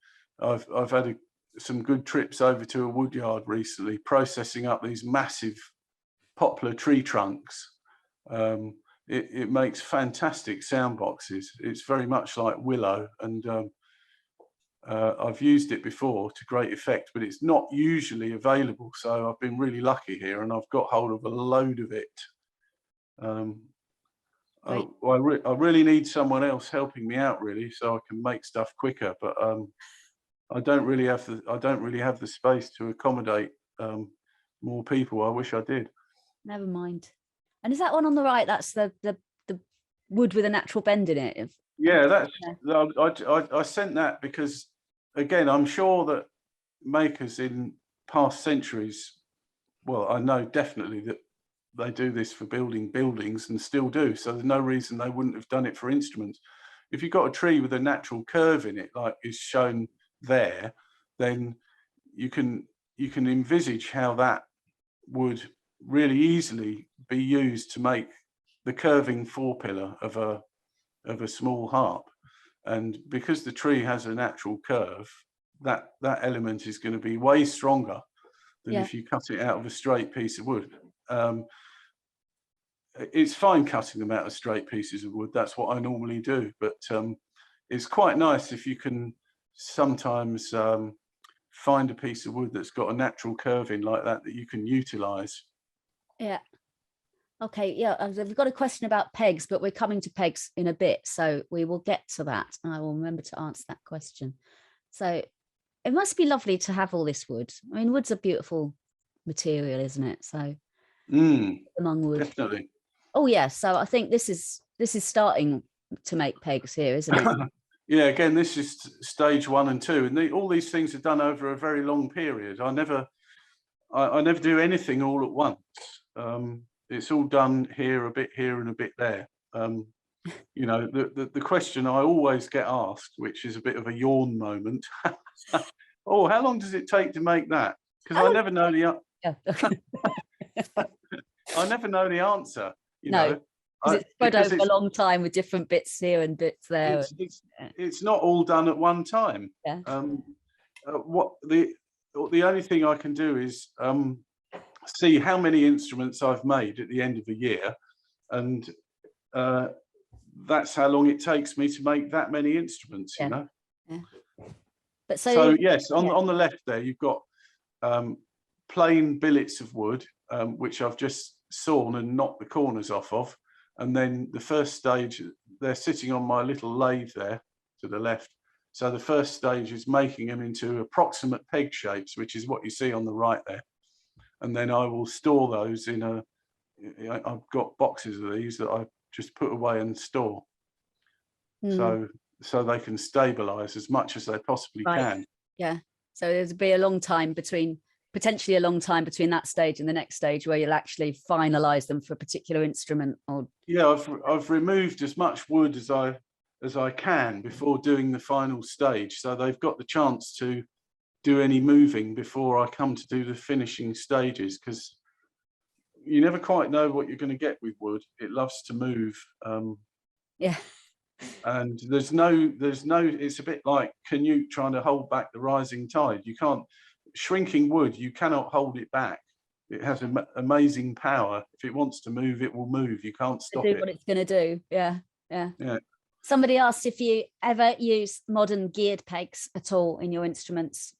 I've had some good trips over to a wood yard recently, processing up these massive poplar tree trunks. It makes fantastic sound boxes. It's very much like willow, and I've used it before to great effect, but it's not usually available. So I've been really lucky here, and I've got hold of a load of it. I really need someone else helping me out, really, so I can make stuff quicker. But I don't really have the space to accommodate more people. I wish I did. Never mind. And is that one on the right? That's the wood with a natural bend in it. Yeah, I sent that because, again, I'm sure that makers in past centuries, well, I know definitely that they do this for building buildings and still do. So there's no reason they wouldn't have done it for instruments. If you've got a tree with a natural curve in it, like is shown there, then you can envisage how that would really easily be used to make the curving four-pillar of a small harp. And because the tree has a natural curve, that element is going to be way stronger than if you cut it out of a straight piece of wood. It's fine cutting them out of straight pieces of wood. That's what I normally do. But it's quite nice if you can sometimes find a piece of wood that's got a natural curve in like that you can utilize. Yeah. Okay. Yeah. We've got a question about pegs, but we're coming to pegs in a bit, so we will get to that. And I will remember to answer that question. So it must be lovely to have all this wood. I mean, wood's a beautiful material, isn't it? So among wood, definitely. Oh yeah. So I think this is starting to make pegs here, isn't it? Yeah. Again, this is stage 1 and 2, and all these things are done over a very long period. I never do anything all at once. It's all done here, a bit here, and a bit there. You know, the question I always get asked, which is a bit of a yawn moment. Oh, how long does it take to make that? Because I never know I never know the answer. You know, because it's spread over a long time with different bits here and bits there. It's not all done at one time. Yeah. What the only thing I can do is see how many instruments I've made at the end of the year, and that's how long it takes me to make that many instruments. You know. Yeah. But so yes, on the left there you've got plain billets of wood, which I've just sawn and knocked the corners off of, and then the first stage, they're sitting on my little lathe there to the left. So the first stage is making them into approximate peg shapes, which is what you see on the right there. And then I will store those in I've got boxes of these that I just put away and store. So they can stabilize as much as they possibly can. Yeah. So there'll be potentially a long time between that stage and the next stage where you'll actually finalize them for a particular instrument. Or I've removed as much wood as I can before doing the final stage, so they've got the chance to do any moving before I come to do the finishing stages, because you never quite know what you're going to get with wood. It loves to move. And there's no it's a bit like Canute trying to hold back the rising tide. You can't, shrinking wood, you cannot hold it back. it has amazing power. If it wants to move, it will move. You can't stop do it. what it's going to do. Yeah. Yeah. Somebody asked if you ever use modern geared pegs at all in your instruments.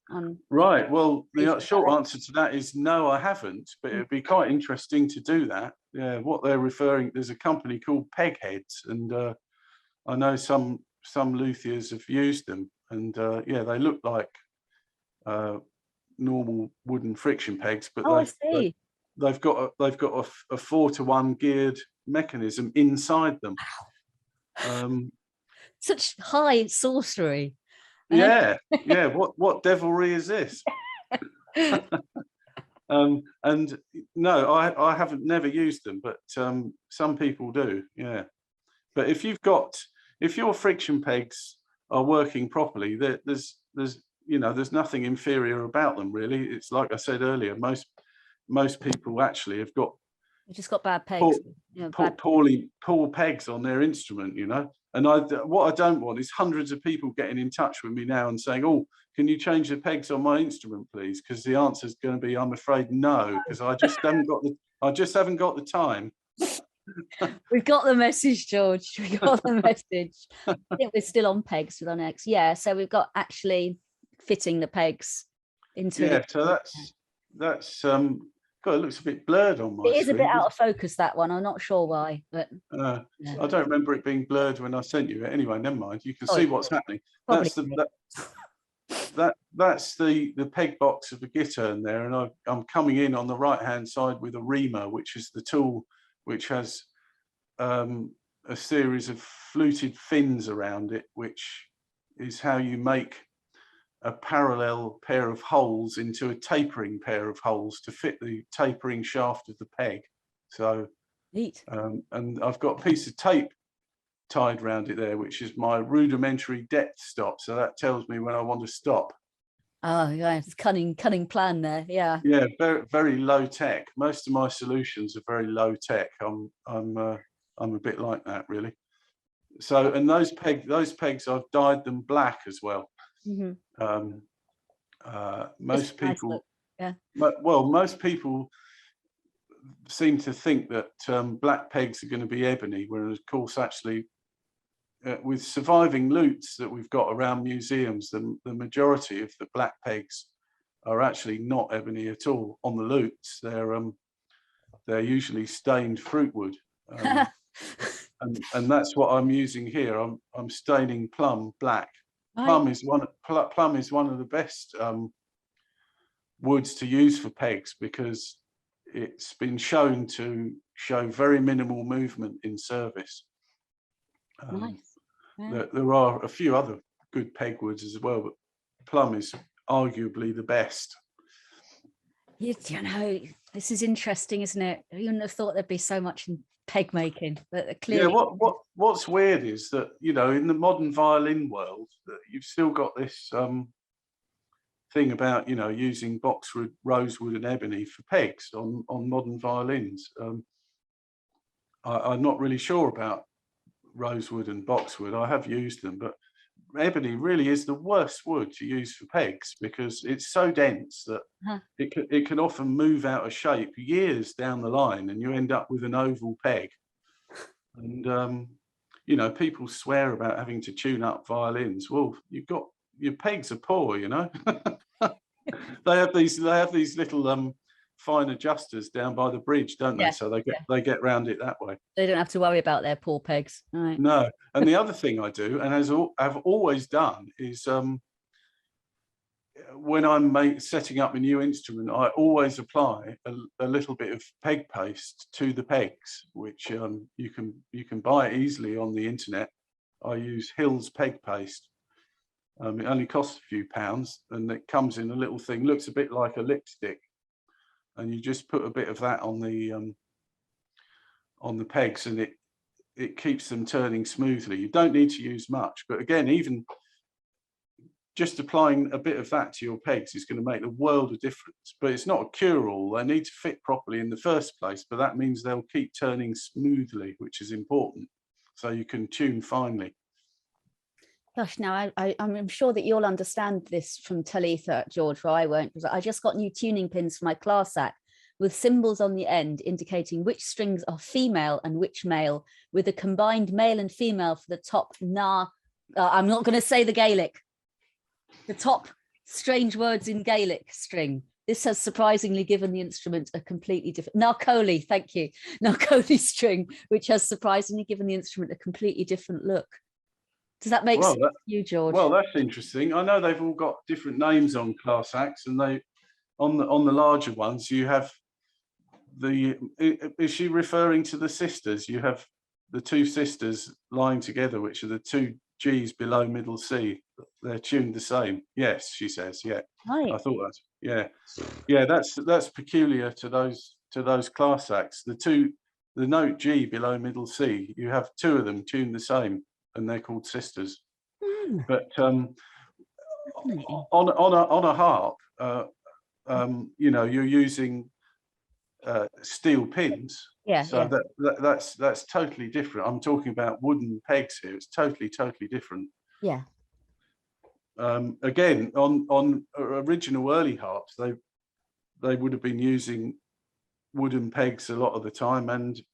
Right. Well, the short answer to that is no, I haven't. But it'd be quite interesting to do that. Yeah. What they're referring, there's a company called Pegheads, and I know some luthiers have used them, and yeah, they look like normal wooden friction pegs, but I see. they've got a 4-to-1 geared mechanism inside them. Such high sorcery. Yeah. What devilry is this? And no, I haven't never used them, but some people do. Yeah. But if your friction pegs are working properly, there's nothing inferior about them, really. It's like I said earlier, most people actually have got You just got bad pegs. poor pegs on their instrument, And what I don't want is hundreds of people getting in touch with me now and saying, "Oh, can you change the pegs on my instrument, please?" Because the answer is going to be, I'm afraid, no, because I just haven't got the time. We've got the message, George. We got the message. I think we're still on pegs with our next. Yeah, so we've got actually fitting the pegs into. Yeah, so that's God, it looks a bit blurred on my It is screen. a bit out of focus, that one. I'm not sure why, but I don't remember it being blurred when I sent you it. Anyway, never mind. You can see what's happening. That's the peg box of the guitar there, and I'm coming in on the right hand side with a reamer, which is the tool which has a series of fluted fins around it, which is how you make a parallel pair of holes into a tapering pair of holes to fit the tapering shaft of the peg. So neat. And I've got a piece of tape tied around it there, which is my rudimentary depth stop. So that tells me when I want to stop. Oh, yeah, it's cunning plan there. Yeah. Yeah, very, very low tech. Most of my solutions are very low tech. I'm a bit like that, really. So, and those pegs, I've dyed them black as well. Mm-hmm. Most people, yeah. Most people seem to think that black pegs are going to be ebony, whereas, of course, actually, with surviving lutes that we've got around museums, the majority of the black pegs are actually not ebony at all. On the lutes, they're usually stained fruit wood, and that's what I'm using here. I'm staining plum black. Plum is one of the best woods to use for pegs, because it's been shown to show very minimal movement in service. Nice. Yeah. There are a few other good peg woods as well, but plum is arguably the best. You know, this is interesting, isn't it? You wouldn't have thought there'd be so much in peg making, but clearly. Yeah. What's weird is that, in the modern violin world, that you've still got this thing about using boxwood, rosewood, and ebony for pegs on modern violins. I'm not really sure about rosewood and boxwood. I have used them, but ebony really is the worst wood to use for pegs, because it's so dense that it can often move out of shape years down the line, and you end up with an oval peg. And people swear about having to tune up violins. Well, your pegs are poor, They have these little fine adjusters down by the bridge, don't they? So they get round it that way. They don't have to worry about their poor pegs. Right. No. And the other thing I do, and I've always done, is when I'm setting up a new instrument, I always apply a little bit of peg paste to the pegs, which you can buy easily on the internet. I use Hill's peg paste. It only costs a few pounds, and it comes in a little thing, looks a bit like a lipstick, and you just put a bit of that on the pegs, and it keeps them turning smoothly. You don't need to use much, but again, even just applying a bit of that to your pegs is going to make the world of difference. But it's not a cure-all. They need to fit properly in the first place, but that means they'll keep turning smoothly, which is important, so you can tune finely. Gosh, now I'm sure that you'll understand this from Talitha, George, or I won't, because I just got new tuning pins for my class act, with symbols on the end indicating which strings are female and which male, with a combined male and female for the top I'm not going to say the Gaelic. The top strange words in Gaelic string. This has surprisingly given the instrument a completely different, Narcoli, thank you, Narcoli string, which has surprisingly given the instrument a completely different look. Does that make sense to you, George? Well, that's interesting. I know they've all got different names on class acts, and they on the larger ones you have is she referring to the sisters? You have the two sisters lying together, which are the two G's below middle C. They're tuned the same. Yes, she says. Yeah, Right. I thought that. Yeah. That's peculiar to those class acts. The note G below middle C. You have two of them tuned the same, and they're called sisters. But on a harp, you know, you're using steel pins. Yeah. So that's totally different. I'm talking about wooden pegs here. It's totally different. Yeah. Again, on original early harps, they would have been using wooden pegs a lot of the time,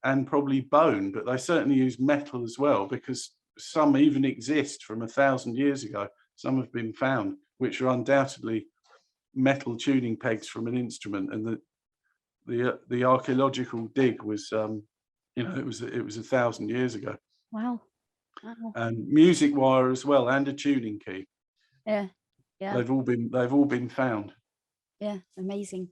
and probably bone, but they certainly use metal as well, because some even exist from 1,000 years ago. Some have been found, which are undoubtedly metal tuning pegs from an instrument, and the archaeological dig was, you know, it was 1,000 years ago. Wow. And music wire as well, and a tuning key. Yeah. They've all been found. Yeah, amazing.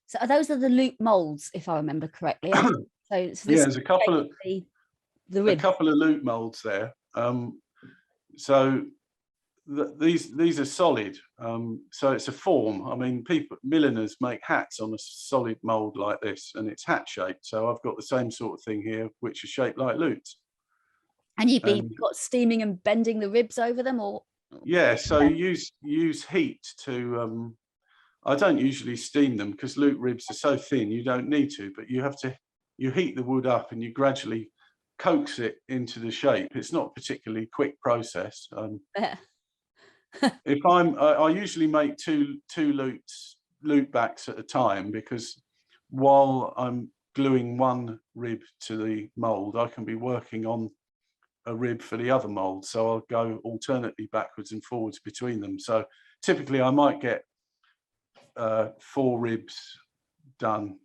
So those are the loop molds, if I remember correctly. So this there's a couple of the loop molds there. So these are solid. So it's a form. I mean, milliners make hats on a solid mold like this, and it's hat shaped. So I've got the same sort of thing here, which is shaped like lutes. And you've got steaming and bending the ribs over them, or? Yeah. So you use heat to. I don't usually steam them because lute ribs are so thin. You don't need to, but you heat the wood up and you gradually coax it into the shape. It's not a particularly quick process. If I usually make two lute backs at a time, because while I'm gluing one rib to the mold, I can be working on a rib for the other mold. So I'll go alternately backwards and forwards between them. So typically I might get 4 ribs done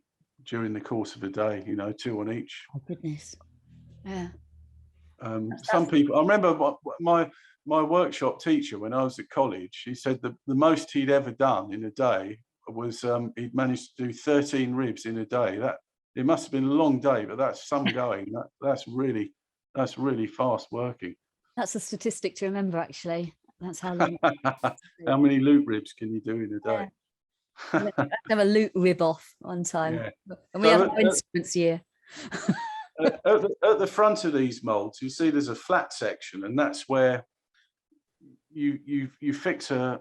during the course of a day, you know, 2 on each. Oh goodness. Yeah. Some people, I remember my workshop teacher when I was at college, he said the most he'd ever done in a day was he'd managed to do 13 ribs in a day. That it must have been a long day, but that's some going. That's really fast working. That's a statistic to remember, actually. That's how long. How many lute ribs can you do in a day? Yeah. Have a lute rib off one time. Yeah. And we have no instruments here. At the front of these molds, you see there's a flat section, and that's where you fix a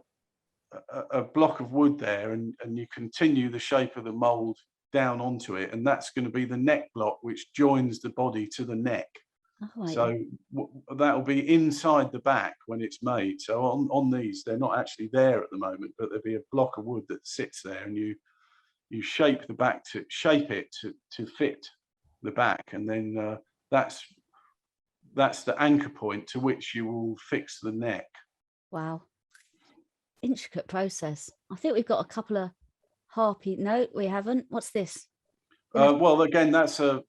block of wood there, and you continue the shape of the mold down onto it, and that's going to be the neck block which joins the body to the neck. Oh, so that'll be inside the back when it's made. So on these, they're not actually there at the moment, but there'll be a block of wood that sits there, and you shape the back to fit the back, and then that's the anchor point to which you will fix the neck. Wow, intricate process. I think we've got a couple of harpy. No, we haven't. What's this? Well, again, that's a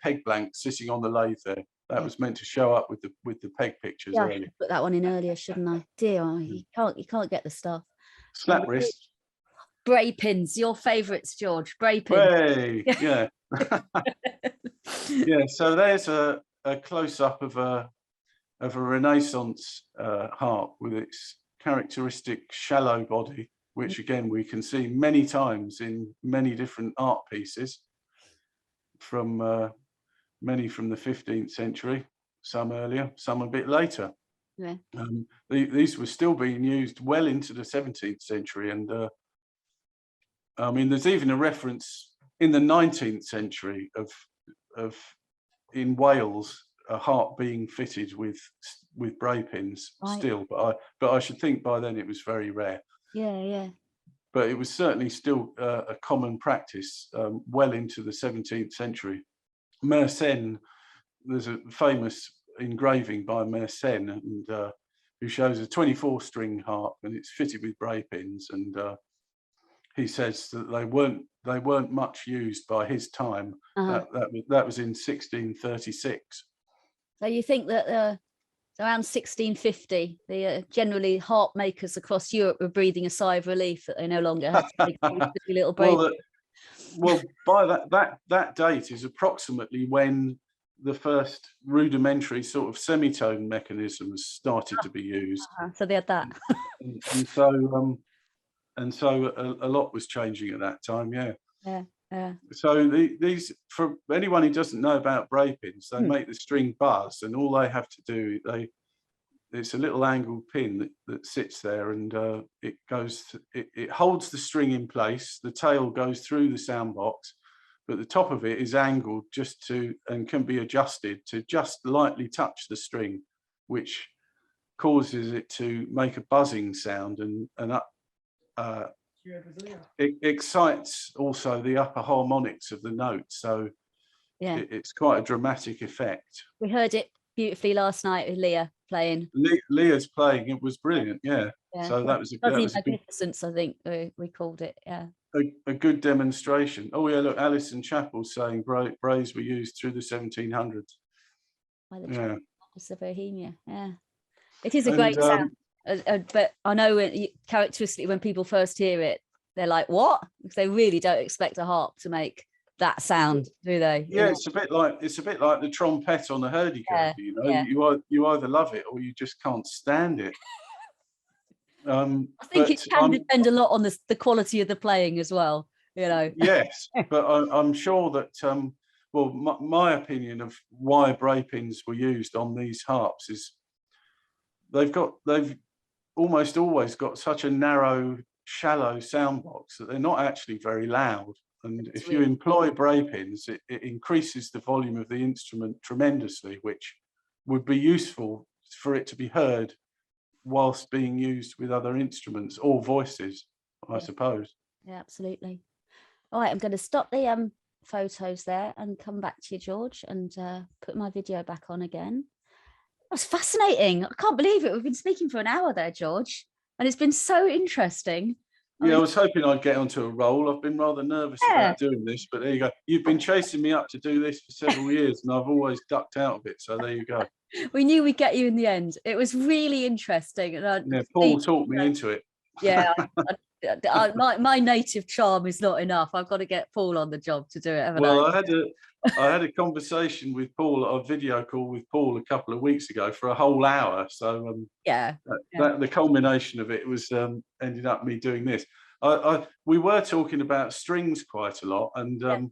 peg blank sitting on the lathe there. That was meant to show up with the peg pictures earlier. I should put that one in earlier, shouldn't I? Dear, you can't get the stuff. Snap wrist. Bray pins, your favourites, George. Bray pins. Hey, yeah. Yeah. So there's a close up of a Renaissance harp with its characteristic shallow body, which again we can see many times in many different art pieces, from many from the 15th century, some earlier, some a bit later. Yeah. These were still being used well into the 17th century, and I mean, there's even a reference in the 19th century of in Wales a harp being fitted with bray pins still, but I should think by then it was very rare. Yeah. but it was certainly still a common practice well into the 17th century. Mersenne, there's a famous engraving by Mersenne, and who shows a 24-string harp, and it's fitted with brae pins, and he says that they weren't much used by his time. That was in 1636. So you think that around 1650, the generally harp makers across Europe were breathing a sigh of relief that they no longer had to make these little brae. Well, by that date is approximately when the first rudimentary sort of semitone mechanisms started to be used. So they had that. and so a lot was changing at that time. Yeah. So these, for anyone who doesn't know about brae pins, they make the string buzz, and all they have to do, it's a little angled pin that sits there, and it holds the string in place. The tail goes through the sound box, but the top of it is angled and can be adjusted to just lightly touch the string, which causes it to make a buzzing sound, and it excites also the upper harmonics of the note. So it's quite a dramatic effect. We heard it beautifully last night with Leah playing. Leah's playing, it was brilliant. Yeah. So that was a magnificence, I think we called it. Yeah. A good demonstration. Oh yeah, look, Alison Chappell's saying braes were used through the 1700s. By the of Bohemia. Yeah. It is a great sound. But I know characteristically when people first hear it, they're like, what? Because they really don't expect a harp to make that sound, do they? Yeah, it's a bit like the trompet on the hurdy-gurdy. You either love it or you just can't stand it. I think it can depend a lot on the quality of the playing as well. Yes, but I'm sure that my opinion of why brae pins were used on these harps is they've almost always got such a narrow, shallow sound box that they're not actually very loud. And if you employ brae pins, it increases the volume of the instrument tremendously, which would be useful for it to be heard whilst being used with other instruments or voices, I suppose. Yeah, absolutely. All right, I'm going to stop the photos there and come back to you, George, and put my video back on again. It was fascinating. I can't believe it. We've been speaking for an hour there, George, and it's been so interesting. Yeah, I was hoping I'd get onto a roll. I've been rather nervous about doing this, but there you go. You've been chasing me up to do this for several years, and I've always ducked out of it. So there you go. We knew we'd get you in the end. It was really interesting. And Paul talked me into it. Yeah, my native charm is not enough. I've got to get Paul on the job to do it, haven't I? I had a conversation with Paul, a video call with Paul a couple of weeks ago for a whole hour. So the culmination of it was ended up me doing this. We were talking about strings quite a lot, and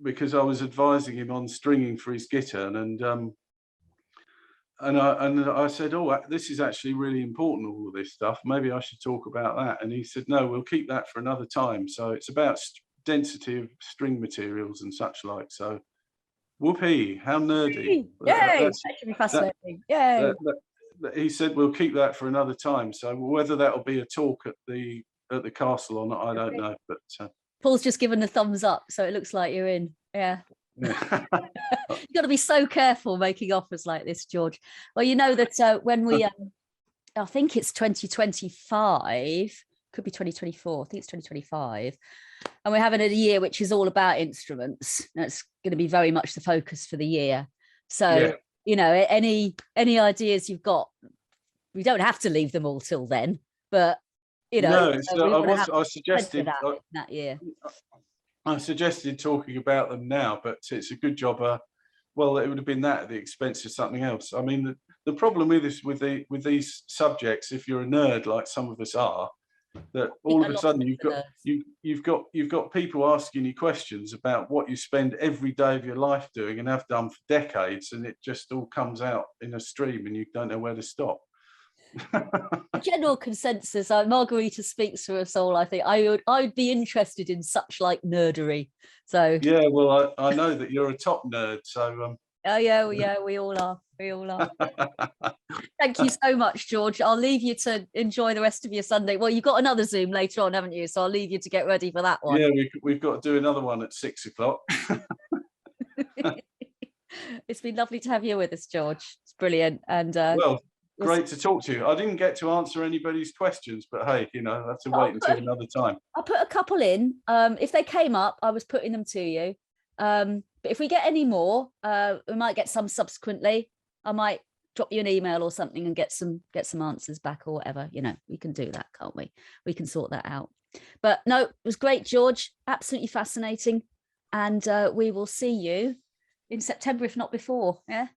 because I was advising him on stringing for his guitar, and I said, oh, this is actually really important, all of this stuff. Maybe I should talk about that. And he said, no, we'll keep that for another time. So it's about density of string materials and such like. So whoopee, how nerdy. Yay, that should be fascinating. Yay. He said, we'll keep that for another time. So whether that'll be a talk at the castle or not, I don't know. But Paul's just given a thumbs up, so it looks like you're in. Yeah. You've got to be so careful making offers like this, George. Well, you know that when we I think it's 2025, could be 2024, I think it's 2025, and we're having a year which is all about instruments. That's going to be very much the focus for the year. So any ideas you've got, we don't have to leave them all till then, but I suggested that year. I suggested talking about them now, but it's a good job. Well, it would have been that at the expense of something else. I mean, the problem with this, with these subjects, if you're a nerd like some of us are, that all of a sudden you've got people asking you questions about what you spend every day of your life doing and have done for decades, and it just all comes out in a stream, and you don't know where to stop. A general consensus, Margarita speaks for us all. I think I'd be interested in such like nerdery. So yeah, well, I know that you're a top nerd, so yeah, we all are. We all are. Thank you so much, George. I'll leave you to enjoy the rest of your Sunday. Well, you've got another Zoom later on, haven't you? So I'll leave you to get ready for that one. Yeah, we've got to do another one at 6 o'clock. It's been lovely to have you with us, George. It's brilliant. And well, great to talk to you. I didn't get to answer anybody's questions, but hey, you know, I have to wait until another time. I'll put a couple in. If they came up, I was putting them to you. But if we get any more, we might get some subsequently. I might drop you an email or something and get some answers back or whatever. You know, we can do that, can't we? We can sort that out. But no, it was great, George. Absolutely fascinating. And we will see you in September, if not before. Yeah.